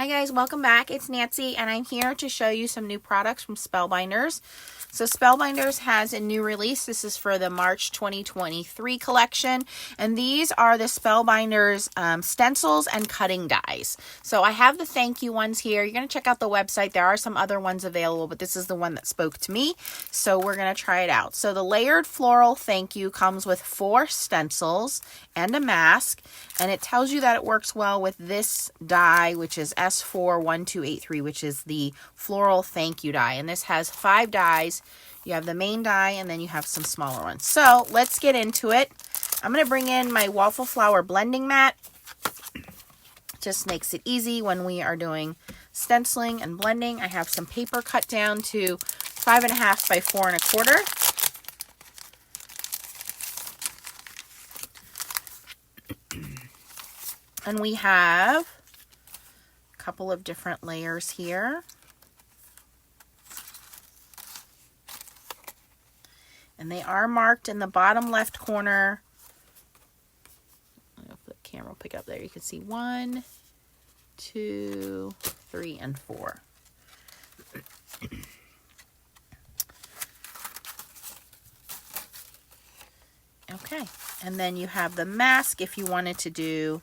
Hi guys, welcome back. It's Nancy and I'm here to show you some new products from Spellbinders. So Spellbinders has a new release. This is for the March 2023 collection. And these are the Spellbinders stencils and cutting dies. So I have the thank you ones here. You're going to check out the website. There are some other ones available, but this is the one that spoke to me. So we're going to try it out. So the layered floral thank you comes with 4 stencils and a mask. And it tells you that it works well with this die, which is S41283, which is the floral thank you die. And this has 5 dies. You have the main die, and then you have some smaller ones. So let's get into it. I'm going to bring in my waffle flower blending mat. Just makes it easy when we are doing stenciling and blending. I have some paper cut down to 5.5 by 4 1/4. And we have a couple of different layers here. And they are marked in the bottom left corner. I hope the camera will pick up there. You can see 1, 2, 3, and 4. Okay, and then you have the mask if you wanted to do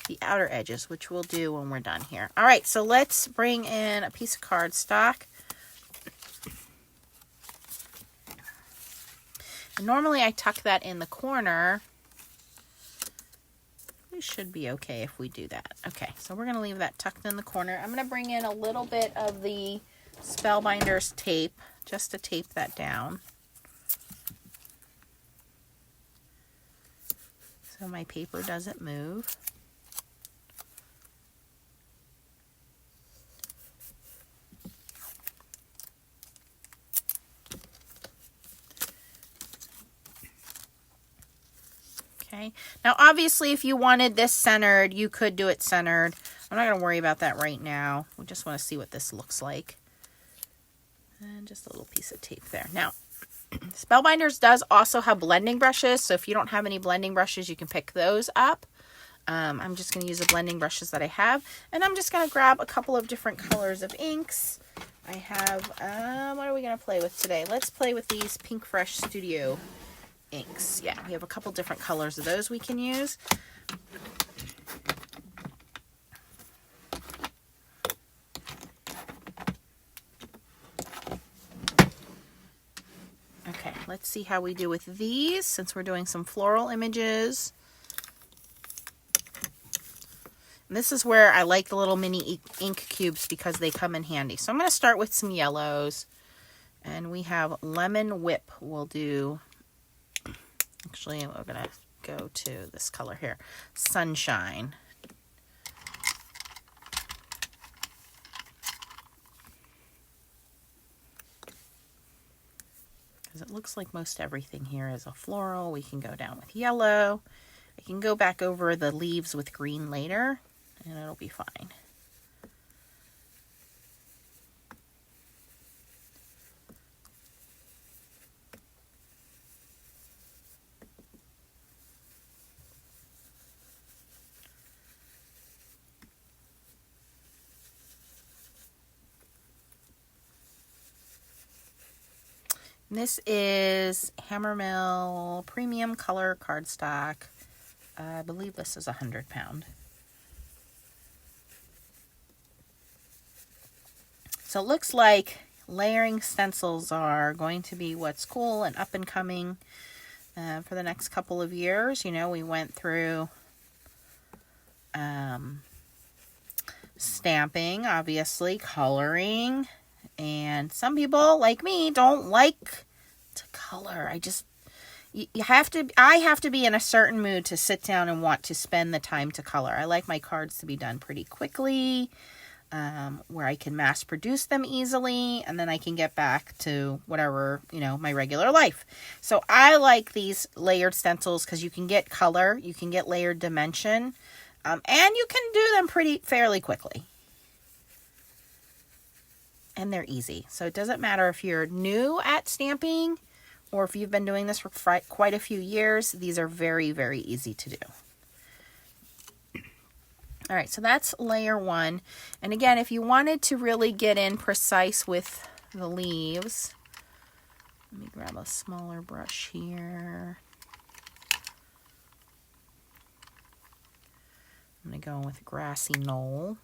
the outer edges, which we'll do when we're done here. All right, so let's bring in a piece of cardstock. Normally I tuck that in the corner. We should be okay if we do that. Okay, so we're going to leave that tucked in the corner. I'm going to bring in a little bit of the Spellbinders tape just to tape that down. So my paper doesn't move. Okay. Now, obviously, if you wanted this centered, you could do it centered. I'm not going to worry about that right now. We just want to see what this looks like. And just a little piece of tape there. Now, Spellbinders does also have blending brushes. So if you don't have any blending brushes, you can pick those up. I'm just going to use the blending brushes that I have. And I'm just going to grab a couple of different colors of inks. I have, what are we going to play with today? Let's play with these Pink Fresh Studio inks. Yeah, we have a couple different colors of those we can use. Okay, let's see how we do with these since we're doing some floral images. And this is where I like the little mini ink cubes because they come in handy. So I'm going to start with some yellows. And we have Lemon Whip. We'll do... Actually, we're going to go to this color here, Sunshine. Because it looks like most everything here is a floral. We can go down with yellow. I can go back over the leaves with green later, and it'll be fine. This is Hammermill Premium Color Cardstock. I believe this is 100 pound. So it looks like layering stencils are going to be what's cool and up and coming for the next couple of years. You know, we went through stamping, obviously, coloring. And some people, like me, don't like to color. I have to be in a certain mood to sit down and want to spend the time to color. I like my cards to be done pretty quickly, where I can mass produce them easily, and then I can get back to whatever, my regular life. So I like these layered stencils because you can get color, you can get layered dimension, and you can do them fairly quickly. And they're easy. So it doesn't matter if you're new at stamping or if you've been doing this for quite a few years. These are very, very easy to do. All right, so that's layer 1. And again, if you wanted to really get in precise with the leaves, let me grab a smaller brush here. I'm going to go in with Grassy Knoll.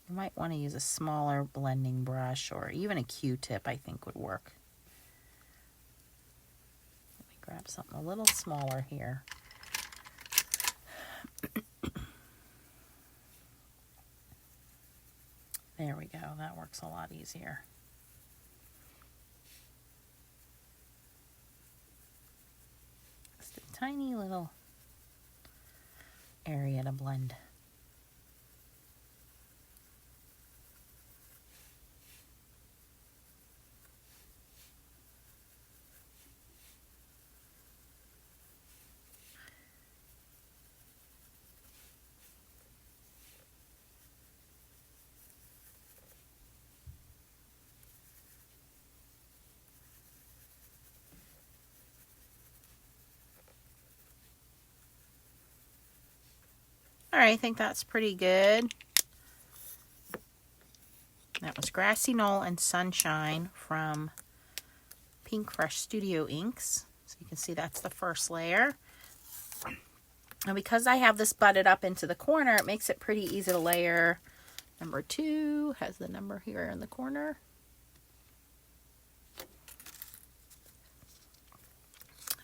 You might want to use a smaller blending brush, or even a Q-tip I think would work. Let me grab something a little smaller here. There we go, that works a lot easier. Just a tiny little area to blend. All right, I think that's pretty good. That was Grassy Knoll and Sunshine from Pink Fresh Studio Inks. So you can see that's the first layer. And because I have this butted up into the corner, it makes it pretty easy to layer. Number 2 has the number here in the corner.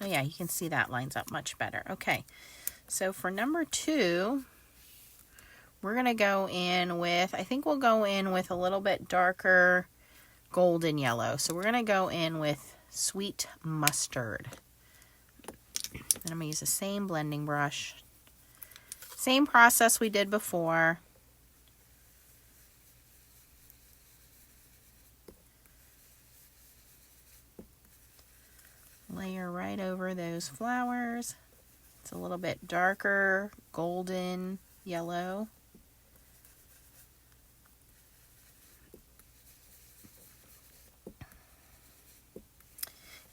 Oh yeah, you can see that lines up much better. Okay, so for number 2, we're going to go in with, I think we'll go in with a little bit darker golden yellow. So we're going to go in with Sweet Mustard. And I'm going to use the same blending brush. Same process we did before. Layer right over those flowers. It's a little bit darker golden yellow.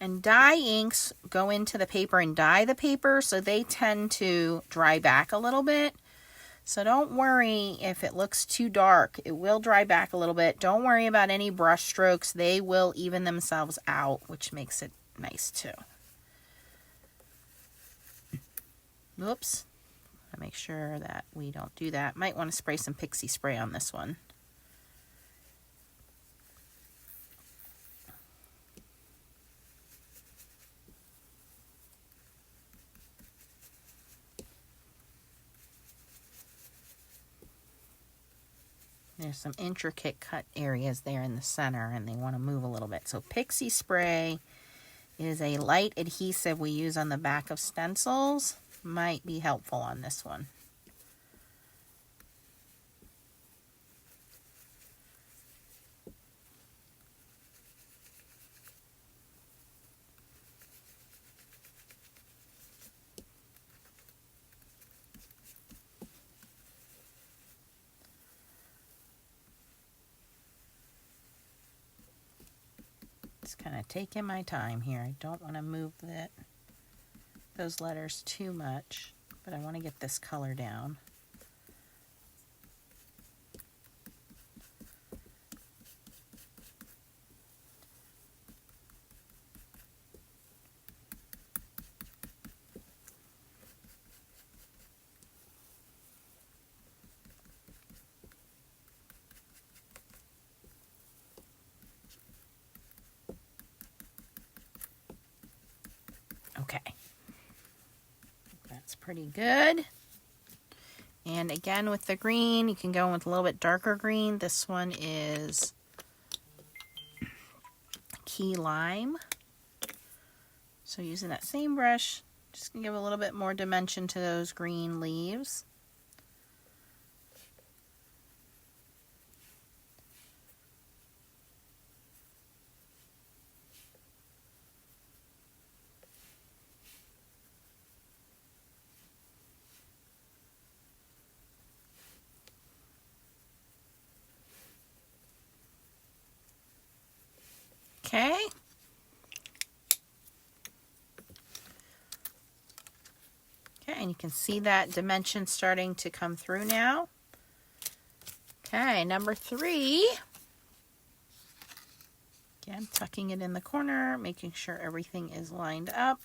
And dye inks go into the paper and dye the paper, so they tend to dry back a little bit. So don't worry if it looks too dark. It will dry back a little bit. Don't worry about any brush strokes. They will even themselves out, which makes it nice too. Whoops. I'll make sure that we don't do that. Might want to spray some pixie spray on this one. There's some intricate cut areas there in the center, and they want to move a little bit. So pixie spray is a light adhesive we use on the back of stencils. Might be helpful on this one. Just kind of taking my time here. I don't want to move those letters too much, but I want to get this color down. Okay, that's pretty good. And again with the green, you can go in with a little bit darker green. This one is Key Lime. So using that same brush, just gonna give a little bit more dimension to those green leaves. Okay. Okay, and you can see that dimension starting to come through now. Okay, number 3. Again, tucking it in the corner, making sure everything is lined up.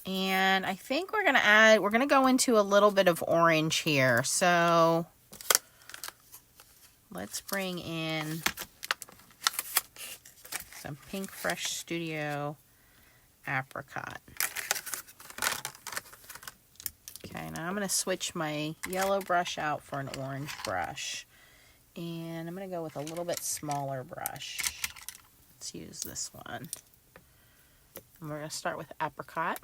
And I think we're going to go into a little bit of orange here. So let's bring in some Pink Fresh Studio Apricot. Okay, now I'm going to switch my yellow brush out for an orange brush. And I'm going to go with a little bit smaller brush. Let's use this one. And we're going to start with Apricot.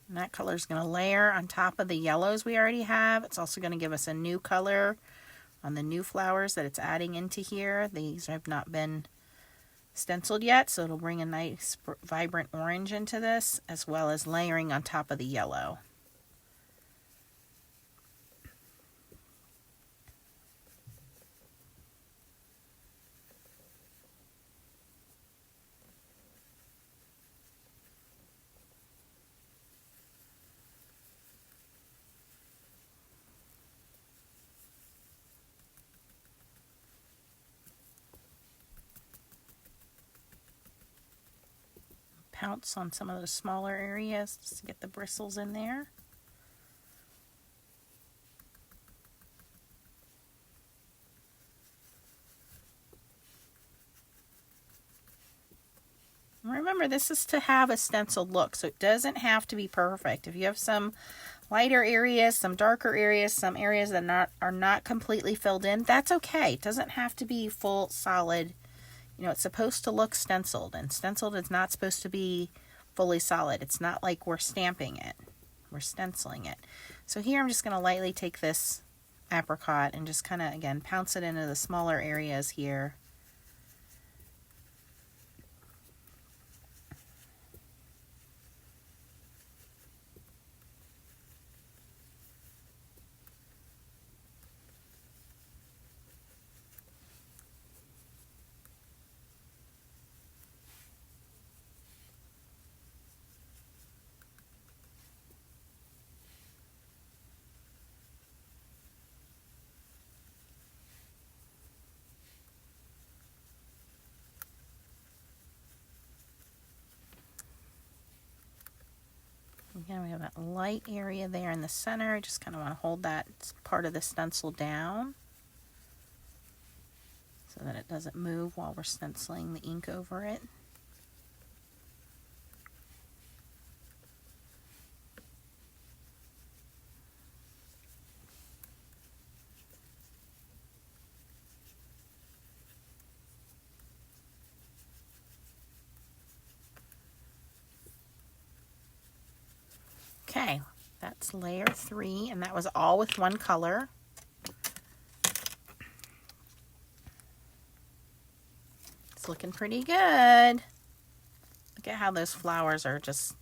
And that color is going to layer on top of the yellows we already have. It's also going to give us a new color on the new flowers that it's adding into here. These have not been stenciled yet, so it'll bring a nice vibrant orange into this, as well as layering on top of the yellow. Pounce on some of the smaller areas just to get the bristles in there. Remember, this is to have a stenciled look, so it doesn't have to be perfect. If you have some lighter areas, some darker areas, some areas that are not completely filled in, that's okay. It doesn't have to be full, solid. You know, it's supposed to look stenciled, and stenciled is not supposed to be fully solid. It's not like we're stamping it. We're stenciling it. So here I'm just going to lightly take this apricot and just kind of, again, pounce it into the smaller areas here. Again, we have that light area there in the center. I just kind of want to hold that part of the stencil down so that it doesn't move while we're stenciling the ink over it. Okay, that's layer 3, and that was all with one color. It's looking pretty good. Look at how those flowers are just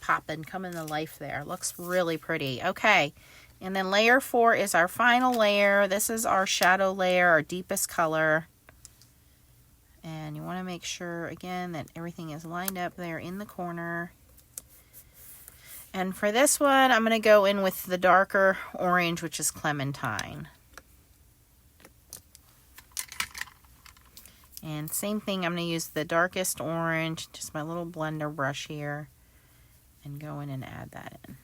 popping, coming to life there. Looks really pretty. Okay, and then layer 4 is our final layer. This is our shadow layer, our deepest color. And you want to make sure, again, that everything is lined up there in the corner. And for this one, I'm going to go in with the darker orange, which is Clementine. And same thing, I'm going to use the darkest orange, just my little blender brush here, and go in and add that in.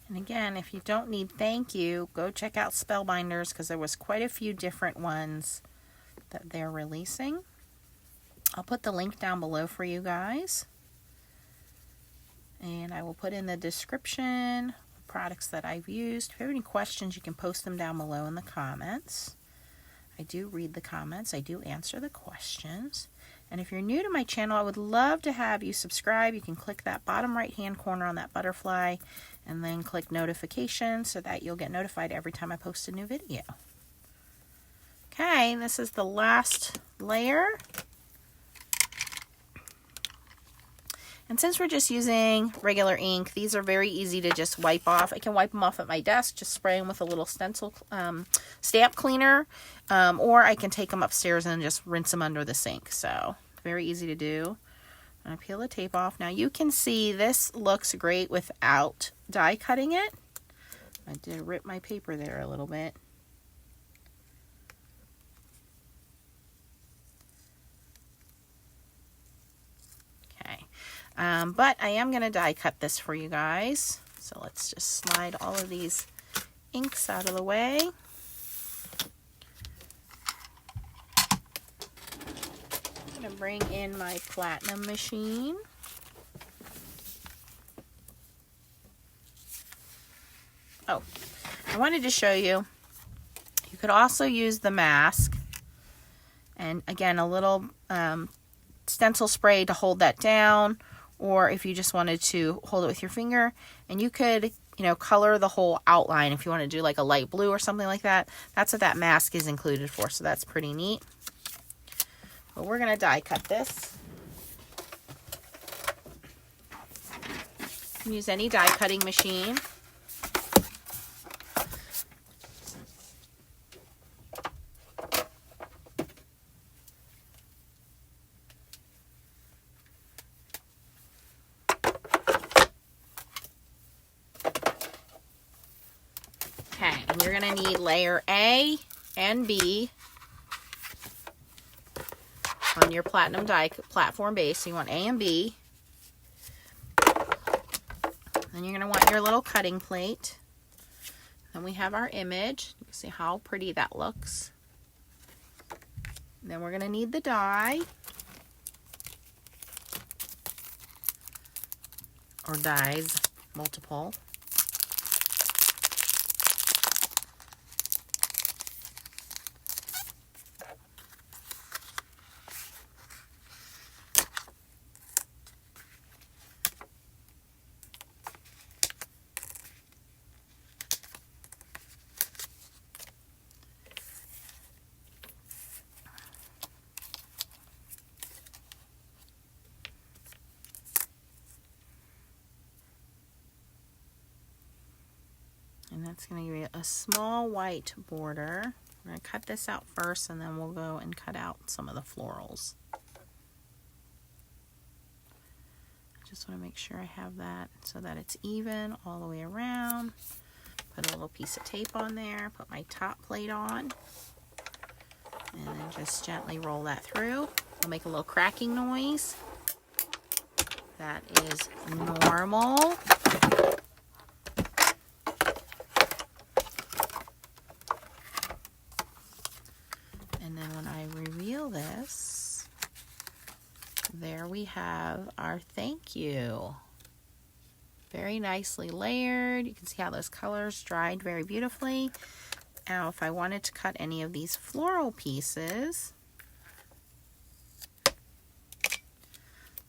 And again, if you don't need thank you, go check out Spellbinders because there was quite a few different ones that they're releasing. I'll put the link down below for you guys. And I will put in the description products that I've used. If you have any questions, you can post them down below in the comments. I do read the comments. I do answer the questions. And if you're new to my channel, I would love to have you subscribe. You can click that bottom right hand corner on that butterfly and then click notifications so that you'll get notified every time I post a new video. Okay, this is the last layer. And since we're just using regular ink, these are very easy to just wipe off. I can wipe them off at my desk, just spray them with a little stencil stamp cleaner, or I can take them upstairs and just rinse them under the sink. So very easy to do. I'm going to peel the tape off. Now you can see this looks great without die cutting it. I did rip my paper there a little bit. But I am going to die cut this for you guys. So let's just slide all of these inks out of the way. I'm going to bring in my platinum machine. Oh, I wanted to show you. You could also use the mask. And again, a little stencil spray to hold that down. Or if you just wanted to hold it with your finger, and you could, color the whole outline if you want to do like a light blue or something like that. That's what that mask is included for, so that's pretty neat. But we're going to die cut this. You can use any die cutting machine. Okay, and you're going to need layer A and B on your platinum die platform base. So you want A and B. Then you're going to want your little cutting plate. Then we have our image. You can see how pretty that looks. Then we're going to need the die. Or dies, multiple. And that's going to give you a small white border. I'm going to cut this out first, and then we'll go and cut out some of the florals. I just want to make sure I have that so that it's even all the way around. Put a little piece of tape on there, put my top plate on, and then just gently roll that through. I'll make a little cracking noise. That is normal. And then when I reveal this, there we have our thank you. Very nicely layered. You can see how those colors dried very beautifully. Now, if I wanted to cut any of these floral pieces,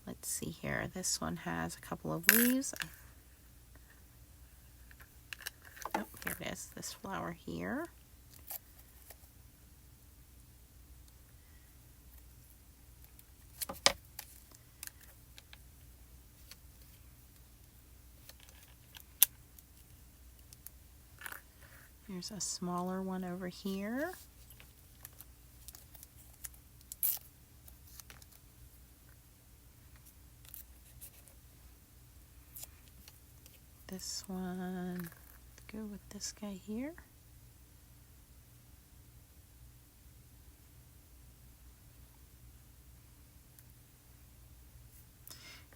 let's see here. This one has a couple of leaves. Oh, here it is, this flower here. There's a smaller one over here. This one, go with this guy here.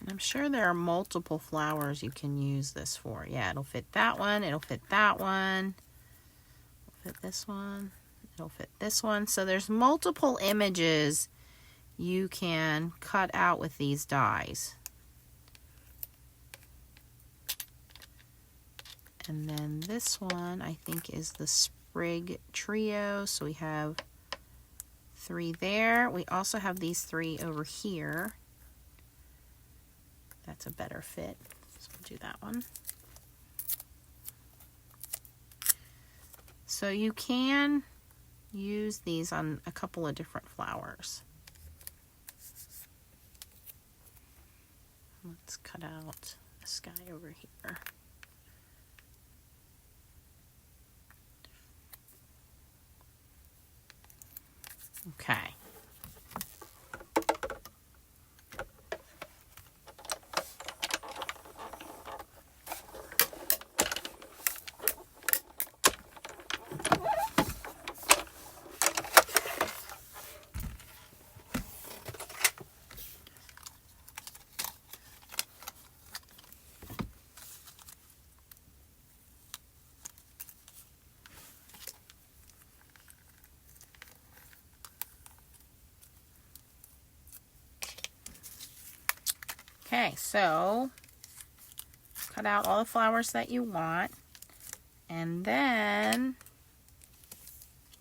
I'm sure there are multiple flowers you can use this for. Yeah, it'll fit that one. It'll fit that one. It'll fit this one. It'll fit this one. So there's multiple images you can cut out with these dies. And then this one I think is the Sprig Trio. So we have 3 there. We also have these 3 over here. That's a better fit. So we'll do that one. So you can use these on a couple of different flowers. Let's cut out this guy over here. Okay. Okay, so cut out all the flowers that you want, and then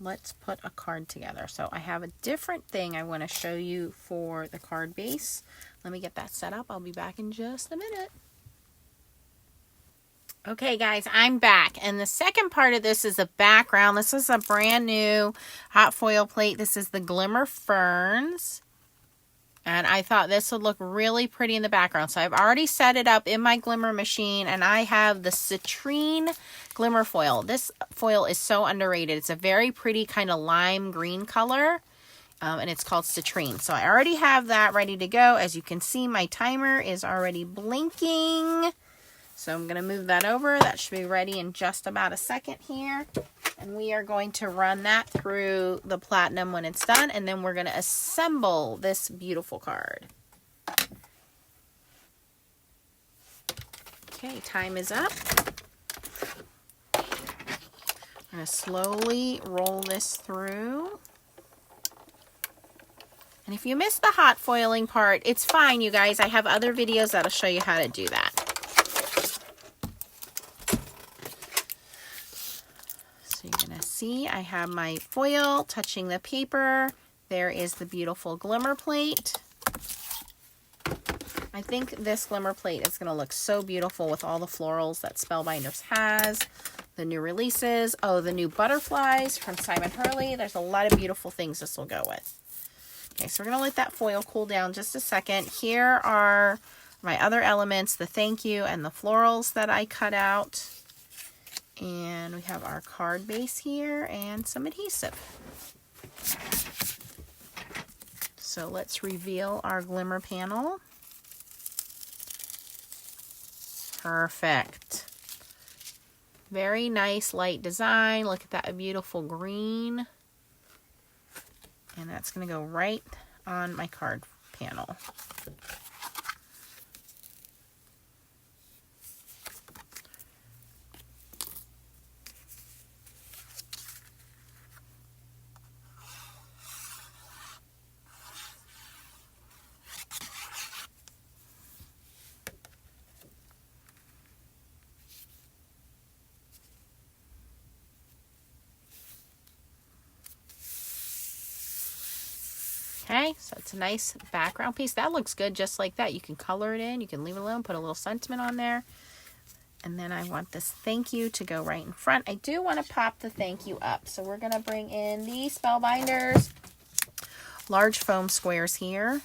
let's put a card together. So I have a different thing I want to show you for the card base. Let me get that set up. I'll be back in just a minute. Okay guys, I'm back, and the second part of this is a background. This is a brand new hot foil plate. This is the Glimmer Ferns. And I thought this would look really pretty in the background. So I've already set it up in my glimmer machine. And I have the citrine glimmer foil. This foil is so underrated. It's a very pretty kind of lime green color. And it's called citrine. So I already have that ready to go. As you can see, my timer is already blinking. So I'm going to move that over. That should be ready in just about a second here. And we are going to run that through the platinum when it's done. And then we're going to assemble this beautiful card. Okay, time is up. I'm going to slowly roll this through. And if you missed the hot foiling part, it's fine, you guys. I have other videos that'll show you how to do that. So you're going to see I have my foil touching the paper. There is the beautiful glimmer plate. I think this glimmer plate is going to look so beautiful with all the florals that Spellbinders has. The new releases. Oh, the new butterflies from Simon Hurley. There's a lot of beautiful things this will go with. Okay, so we're going to let that foil cool down just a second. Here are my other elements, the thank you and the florals that I cut out. And we have our card base here and some adhesive. So let's reveal our glimmer panel. Perfect. Very nice light design. Look at that beautiful green. And that's going to go right on my card panel. Okay, so it's a nice background piece. That looks good just like that. You can color it in. You can leave it alone. Put a little sentiment on there. And then I want this thank you to go right in front. I do want to pop the thank you up. So we're going to bring in the Spellbinders large foam squares here.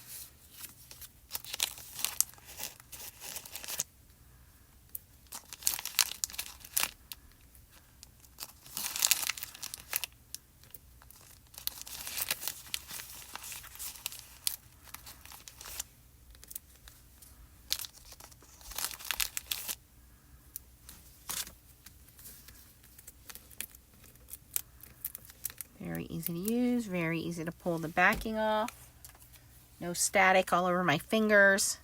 Very easy to use, very easy to pull the backing off. No static all over my fingers.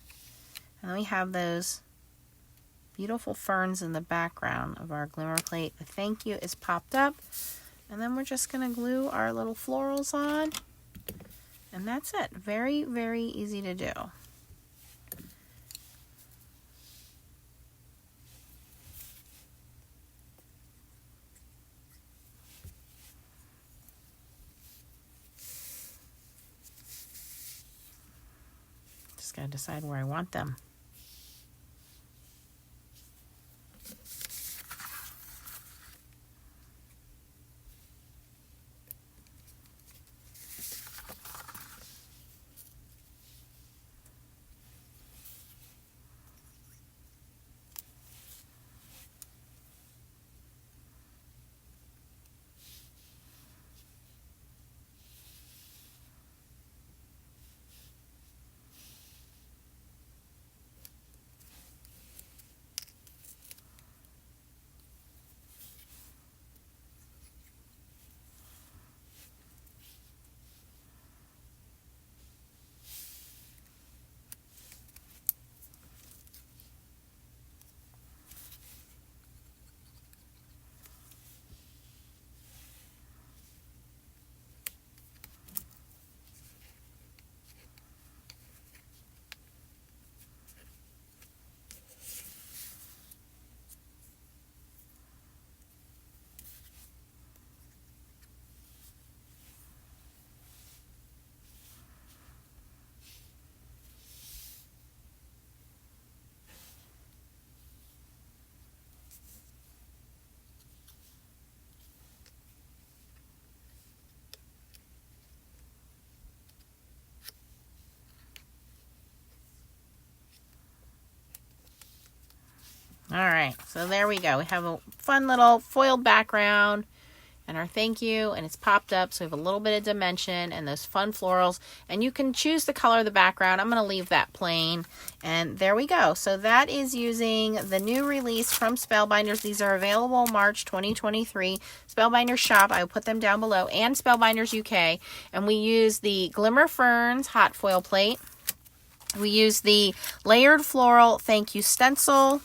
And then we have those beautiful ferns in the background of our glimmer plate. The thank you is popped up. And then we're just going to glue our little florals on. And that's it. Very, very easy to do. Just got to decide where I want them. All right, so there we go. We have a fun little foiled background and our thank you, and it's popped up, so we have a little bit of dimension and those fun florals, and you can choose the color of the background. I'm going to leave that plain, and there we go. So that is using the new release from Spellbinders. These are available March 2023. Spellbinders shop, I will put them down below, and Spellbinders UK, and we use the Glimmer Ferns hot foil plate. We use the layered floral thank you stencil,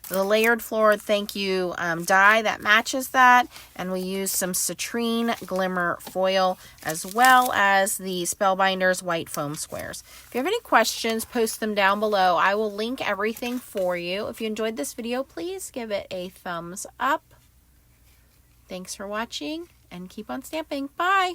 the layered floral thank you die that matches that, and we use some citrine glimmer foil as well as the Spellbinders white foam squares. If you have any questions, post them down below. I will link everything for you. If you enjoyed this video, please give it a thumbs up. Thanks for watching and keep on stamping. Bye!